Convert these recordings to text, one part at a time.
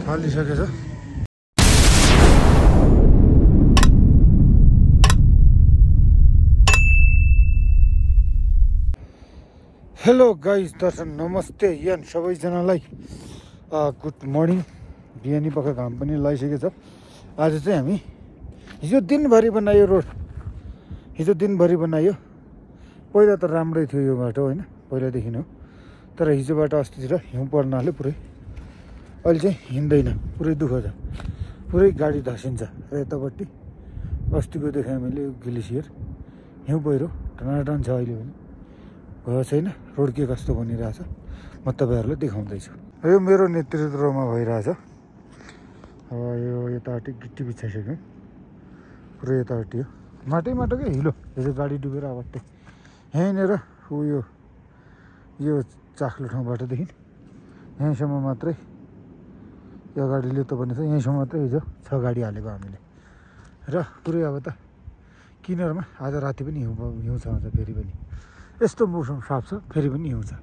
थालिसकेछ। Hello guys, दर्शन नमस्ते यान सबैजनालाई गुड मर्निङ। बिहानी पख घाम पनि लगाइसकेको छ। आज चाहिँ हामी हिजो दिनभरि बनायो रोड, हिजो दिनभरि बनायो। पहिला त राम्रै थियो यो बाटो होइन, पहिलादेखि हो। तर हिजोबाट अस्तितिर हिउँ पर्नाले पुरै अहिले चाहिँ हिँड्दैन, पुरै दुःख छ, पुरै गाडी धसिन्छ र यतापट्टि अस्तिको देखाएँ मैले ग्लेसियर, हिउँ पहिरो टनाटन छ। अहिले पनि गएको छैन। रोड के कस्तो बनिरहेछ म तपाईँहरूलाई देखाउँदैछु। यो मेरो नेतृत्वमा भइरहेछ। अब यो यतापट्टि गिट्टी बिछाइसक्यो, पुरै यतापट्टि हो माटैकै हिलो। यो गाडी डुबेर अब त्यही यहीँनिर उयो यो चाख्लो ठाउँबाटदेखि यहीँसम्म मात्रै यो गाडीले त पनि छ, यहीँसम्म मात्रै हिजो 6 गाडी हालेको हामीले। र पुरै अब त किनारमा आज राति पनि हिउँ छ फेरि पनि। यस्तो मौसम साफ छ फेरि पनि हिउँ छ।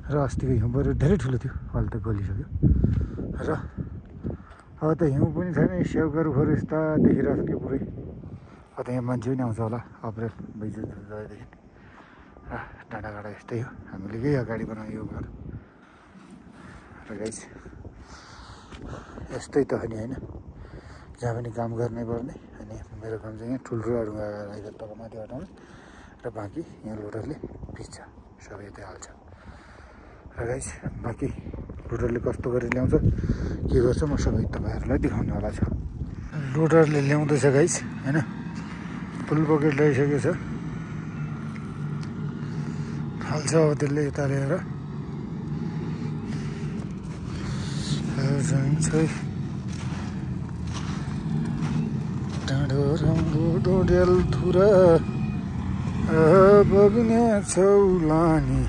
र अस्तिको हिउँ पहिरो धेरै ठुलो थियो, अहिले त गलिसक्यो। र अब त हिउँ पनि छैन, स्याउका रुखहरू यस्ता देखिरहेछन् कि पुरै। अब त यहाँ मान्छे पनि आउँछ होला अप्रेल भइसक्यो गएदेखि। र डाँडाकाँडा यस्तै हो, हामीले केही अगाडि बनायो यो घर। र गाइस यस्तै त अनि होइन, जहाँ पनि काम गर्नै पर्ने। अनि मेरो काम चाहिँ यहाँ ठुल्ठुलो ढुङ्गा राखेर तल माथि हटाउने र बाँकी यहाँ लोडरले पिस्छ, सबै यतै हाल्छ। र गाइस बाँकी लोडरले कस्तो गरेर ल्याउँछ के गर्छ म सबै तपाईँहरूलाई देखाउने होला छु। लोडरले ल्याउँदैछ गाइस होइन, फुल बकेट ल्याइसकेको छ। हाल्छ अब त्यसले यता ल्याएर जान्छ। डाँडो राम्रो डोडेल थुरा बग्ने चौलानी।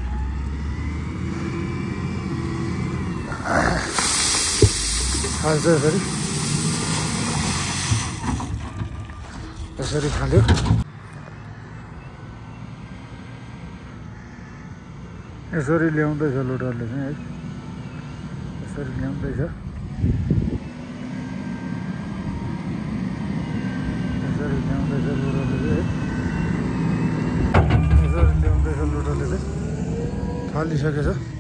हाल्छ यसरी, यसरी हाल्यो। यसरी ल्याउँदैछ लोडरले चाहिँ है, यसरी ल्याउँदैछ। यसरी ल्याउँदैछ लोडरले चाहिँ है, यसरी ल्याउँदैछ लोडरले चाहिँ। थालिसकेछ।